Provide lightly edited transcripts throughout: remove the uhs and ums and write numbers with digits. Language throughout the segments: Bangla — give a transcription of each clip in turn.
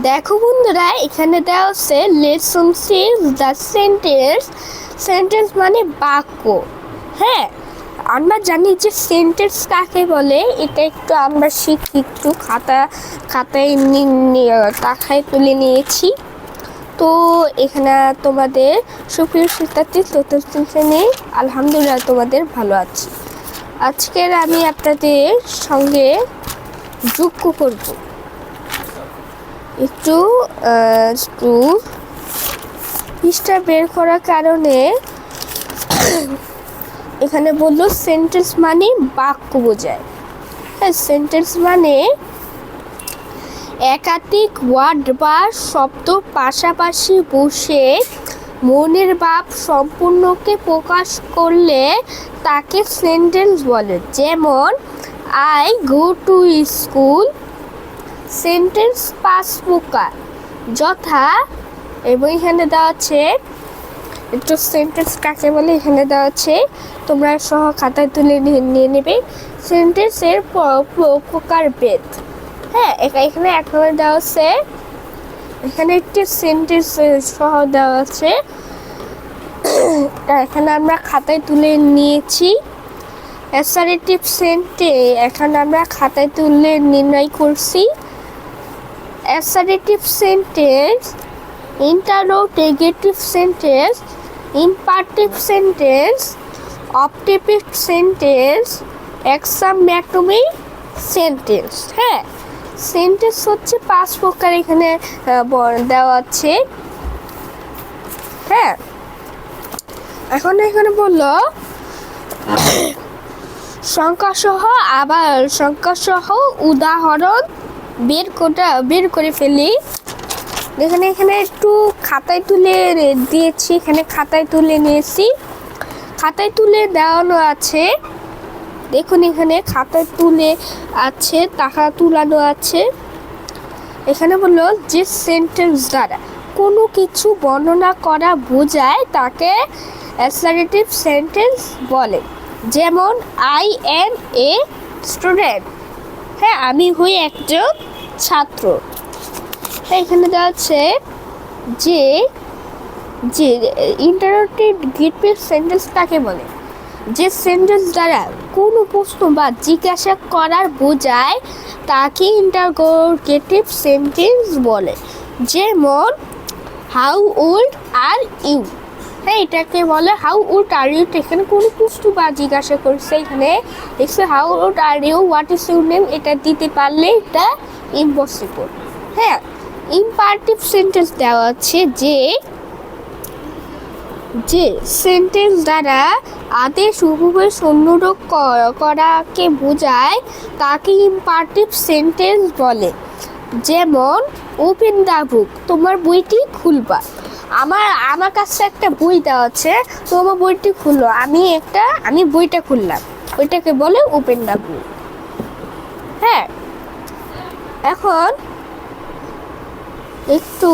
দেখো বন্ধুরা, এখানে দেওয়া আছে লেসন 6 দ্য সেন্টেন্স। সেন্টেন্স মানে বাক্য। হ্যাঁ, আমরা জানি যে সেন্টেন্স কাকে বলে। এটা একটু আমরা শিখি, একটু খাতায় তাকায় তুলে নিয়েছি। তো এখানে তোমাদের সুপ্রিয় শিক্ষার্থী চতুর্থ শ্রেণী, আলহামদুলিল্লাহ তোমাদের ভালো আছি। আজকের আমি আপনাদের সঙ্গে যোগ্য করব একটু পৃষ্ঠা বের করার কারণে এখানে বললো সেন্টেন্স মানে বাক্য বোঝায়। হ্যাঁ, সেন্টেন্স মানে একাধিক ওয়ার্ড বা শব্দ পাশাপাশি বসে মনের ভাব সম্পূর্ণকে প্রকাশ করলে তাকে সেন্টেন্স বলে। যেমন I go to school. Sentence 5 প্রকার, যথা, এবং এখানে দেওয়া আছে একটু সেন্টেন্স কাকে বলে এখানে দেওয়া আছে, তোমরা সহ খাতায় তুলে নিয়ে নেবে। সেন্টেন্সের প্রকারভেদ। হ্যাঁ, এখানে এক নম্বরে দেওয়া আছে, এখানে একটি সেন্টেন্স সহ দেওয়া আছে, এখানে আমরা খাতায় তুলে নিয়েছি। অ্যাসারেটিভ সেন্টেন্স এখানে আমরা খাতায় তুলে নির্ণয় করছি। Assertive sentence, interrogative sentence, imperative sentence, objective sentence, exclamatory sentence. হ্যাঁ, সেন্টেন্স হচ্ছে 5 প্রকার এখানে দেওয়া আছে। হ্যাঁ, এখন এখানে বললো সংখ্যাসহ, আবার সংখ্যাসহ উদাহরণ বের করে ফেলি। এখানে একটু খাতায় তুলে দিয়েছি, এখানে খাতায় তুলে নিয়েছি। খাতায় তুলে দেওয়ানো আছে, দেখুন এখানে খাতায় তুলে আছে, টাকা তুলানো আছে। এখানে বললো যে সেন্টেন্স দ্বারা কোনো কিছু বর্ণনা করা বোঝায় তাকে অ্যাসারেটিভ সেন্টেন্স বলে। যেমন আই এম এ স্টুডেন্ট। হ্যাঁ, আমি হই একজন ছাত্র। এখানে দেওয়া আছে যে ইন্টারোগেটিভ সেন্টেন্স কাকে বলে, যে সেন্টেন্স দ্বারা কোনো প্রশ্ন বা জিজ্ঞাসা করার বোঝায় তাকে ইন্টারোগেটিভ সেন্টেন্স বলে। যেমন হাউ ওল্ড আর ইউ। হ্যাঁ, এটাকে বলে হাউ ওল্ড আর ইউ। এখানে কোনো প্রশ্ন বা জিজ্ঞাসা করছে, এখানে দেখছে how old are you, what is your name, এটা দিতে পারলে এটা ইম্পসিবল। হ্যাঁ, ইম্পারেটিভ সেন্টেন্স দেওয়া আছে যে সেন্টেন্স দ্বারা আদেশ উপবেশ অনুরোধ করাকে বোঝায় তাকে ইম্পারেটিভ সেন্টেন্স বলে। যেমন ওপেন দ্য বুক, তোমার বইটি খুলবা। আমার কাছে একটা বই দেওয়া আছে, তোমার বইটি খুললো, আমি বইটা খুললাম, ওইটাকে বলে ওপেন দ্য বুক। হ্যাঁ, এখন একটু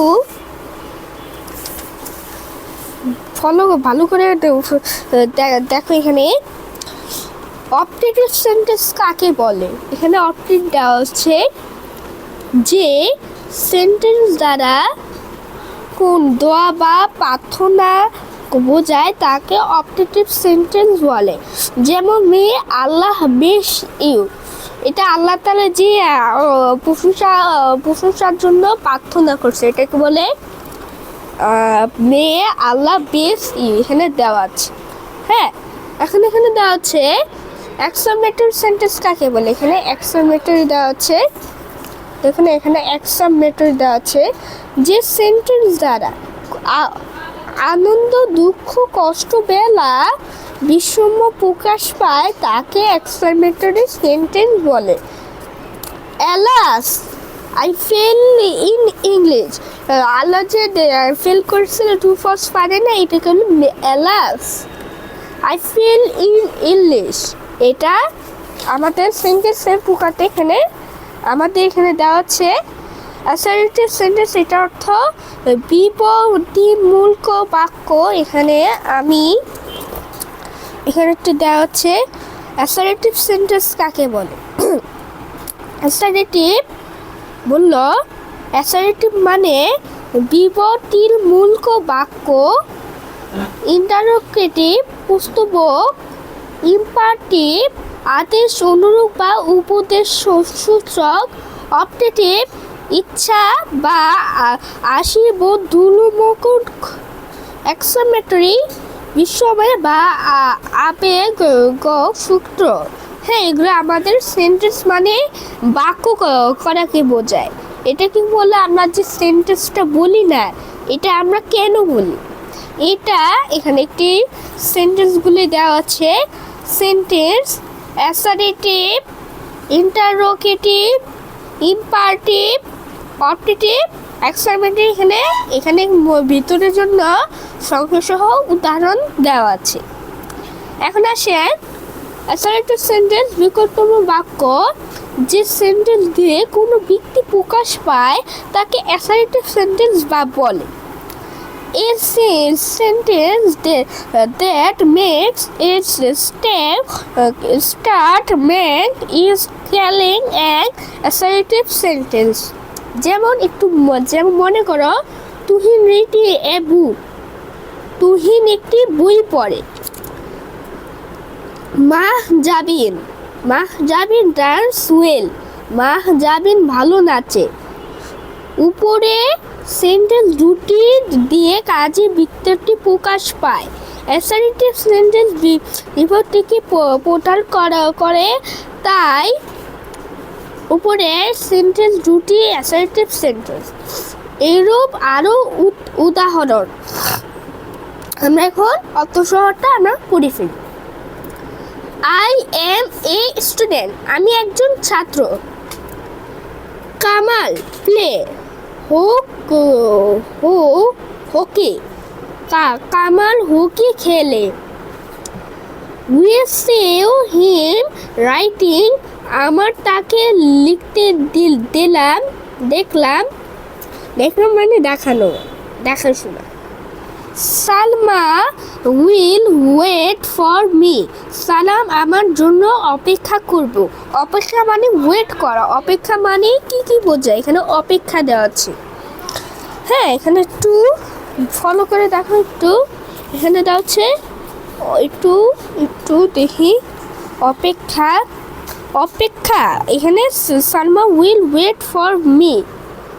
ভালো করে দেখো এখানে অবজেক্টিভ সেন্টেন্স কাকে বলে। এখানে অবজেক্টিভ দেওয়া হচ্ছে যে সেন্টেন্স দ্বারা কোন দোয়া বা প্রার্থনা বোঝায় তাকে অবজেক্টিভ সেন্টেন্স বলে। যেমন মে আল্লাহ বেশ ইউ, এটা আল্লাহ তাআলা যে প্রশংসার জন্য প্রার্থনা করছে, এটাকে বলে মে আল্লাহ বেশ ইউ। এখানে দেওয়া আছে। হ্যাঁ, এখানে দেওয়া আছে এক্সক্লেমেটরি সেন্টেন্স কাকে বলে। এখানে এক্সক্লেমেটরি দেওয়া আছে, দেখুন এখানে এক্সক্লেমেটরি দেওয়া আছে যে সেন্টেন্স দ্বারা আনন্দ, দুঃখ, কষ্ট, বেলা বিষম্য প্রকাশ পায় তাকে এক্সক্লেমেটরি সেন্টেন্স বলে। Alas I fail in English, আল্লাহ যে ফেল করেছিল, টু ফার্স্ট পারে না, এটাকে হলো alas I fail in English. এটা আমাদের সেন্টেন্সের প্রকারটা এখানে আমাদের এখানে দেওয়া আছে। অ্যাসারেটিভ সেন্টেন্স, এটা অর্থ বিপরীতমূলক বাক্য। এখানে একটু দেওয়া আছে অ্যাসারেটিভ সেন্টেন্স কাকে বলে। অ্যাসারেটিভ বলল অ্যাসারেটিভ মানে বিবর্তিমূলক বাক্য, ইন্টারোগেটিভ পুস্তবক, ইম্পারেটিভ আদেশ অনুরূপ বা উপদেশ সূচক, অপটেটিভ ইচ্ছা বা আশীর্বাদমূলক, এক্সক্লেমেটরি বিস্ময় বা আবেগ সূত্র। হ্যাঁ, এগুলো আমাদের সেন্টেন্স মানে বাক্য করাকে বোঝায়। এটা কি বলে আমরা যে সেন্টেন্সটা বলি না, এটা আমরা কেন বলি? এটা এখানে একটি সেন্টেন্সগুলি দেওয়া আছে। Sentence assertive, interrogative, imperative, optative, exclamatory. এখানে ভিতরের জন্য সংখ্যাসহ উদাহরণ দেওয়া আছে। এখন আসেন অ্যাসারেটিভ সেন্টেন্স বিকল্পমূলক বাক্য। যে সেন্টেন্স দিয়ে কোনো ব্যক্তি প্রকাশ পায় তাকে অ্যাসারেটিভ সেন্টেন্স বা বলে। A sentence that makes its statement is calling an assertive sentence. যেমন মনে করো, তুহিন রিড এ বুক। তুহিন একটি বই পড়ে। Mahjabin dance well. মাহজাবিন ভালো নাচে। উপরে সেন্টেন্স দুটি দিয়ে কাজে বিক্রিয়াটি প্রকাশ পায়। অ্যাসারেটিভ সেন্টেন্স বিভক্তিকে প্রদান করে, তাই উপরে সেন্টেন্স দুটি অ্যাসারেটিভ সেন্টেন্স। এরূপ আরও উদাহরণ আমরা এখন অর্থসহটা আমরা পড়ে ফেলি। I am a student. আমি একজন ছাত্র। Kamal play hockey. কামাল হকি খেলে। We see him writing. আমার তাকে লিখতে দেখলাম মানে দেখাশোনা। Salma will wait for me. Salam আমার জন্য অপেক্ষা করব। অপেক্ষা মানে ওয়েট করা। অপেক্ষা মানে কি বোঝায়? এখানে অপেক্ষা দেওয়া আছে। হ্যাঁ, এখানে একটু ফলো করে দেখো। এখানে দেওয়া আছে, একটু দেখি। অপেক্ষা এখানে Salma will wait for me.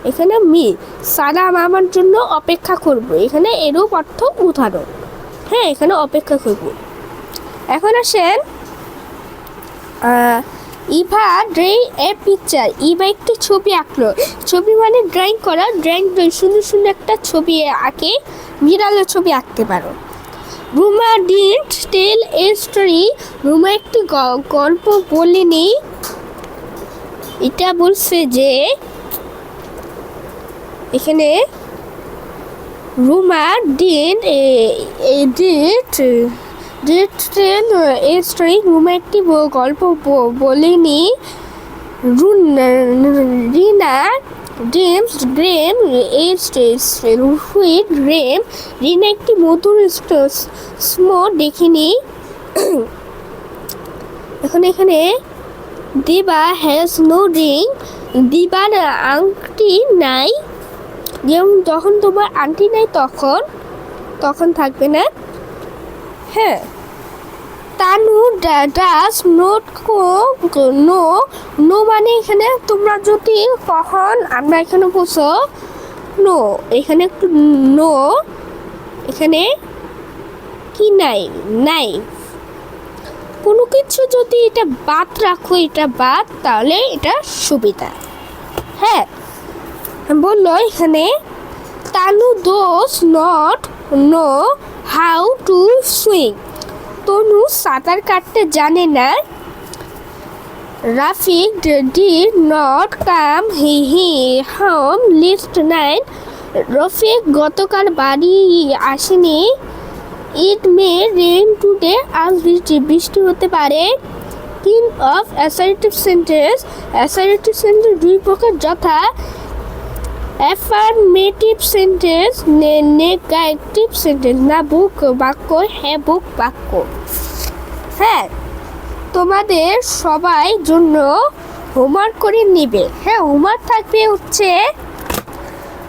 এখানে সালাম আমার জন্য অপেক্ষা করব। এখানে এরূপ অর্থ উদাহরণ। হ্যাঁ, এখানে অপেক্ষা করব। এখন আসেন Eva drawing a picture. Eva একটি ছবি আঁকলো। ছবি মানে ড্রয়িং করা। সুন্দর একটা ছবি আঁকে। বিড়ালের ছবি আঁকতে পারো। Ruma didn't tell a story. Ruma একটি গল্প বলেনি। এটা বলছে যে এখানে Ruma did tell a story. Ruma একটি গল্প বলেনি। Rina dreams dream sweet dream. Rina একটি মধুর দেখিনি। এখানে দিবা হ্যাজ নো রিং। দিবার আংটি নাই। যেমন যখন তোমার আংটি নাই তখন থাকবে না। হ্যাঁ, তানু ডাজ নট নো মানে এখানে তোমরা যদি কখন আমরা এখানে বসো নো, এখানে একটু নো। এখানে কি নাই কোনো কিছু যদি এটা বাদ রাখো, এটা বাদ, তাহলে এটা সুবিধা। হ্যাঁ, বললো এখানে Tanu does not know how to swim. Tanu সাঁতার কাটতে জানে না। Rafiq did not come home last night. Rafiq গতকাল বাড়ি আসেনি। It may rain today. আজ বৃষ্টি হতে পারে। Kind of assertive sentence. Assertive sentence দুই প্রকার, যথা অ্যাফার্মেটিভ সেন্টেন্স, নেগেটিভ সেন্টেন্স। না বুক বাক্য, হ্যাঁ বুক বাক্য। হ্যাঁ, তোমাদের সবাই জন্য হোমওয়ার্ক করে নিবে। হ্যাঁ, হোমওয়ার্ক থাকবে হচ্ছে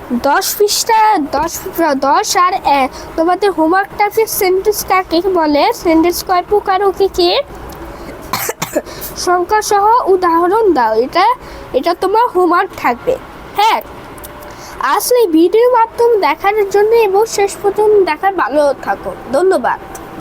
10 পৃষ্ঠা 10 আর তোমাদের হোমওয়ার্ক টাইপের সেন্টেন্স কাকে বলে, সেন্টেন্স কয় প্রকার ও কি সংখ্যা সহ উদাহরণ দাও। এটা তোমার হোমওয়ার্ক থাকবে। হ্যাঁ, আসলে ভিডিও মাধ্যম দেখার জন্য এবং শেষ পর্যন্ত দেখার ভালো থাকো। ধন্যবাদ।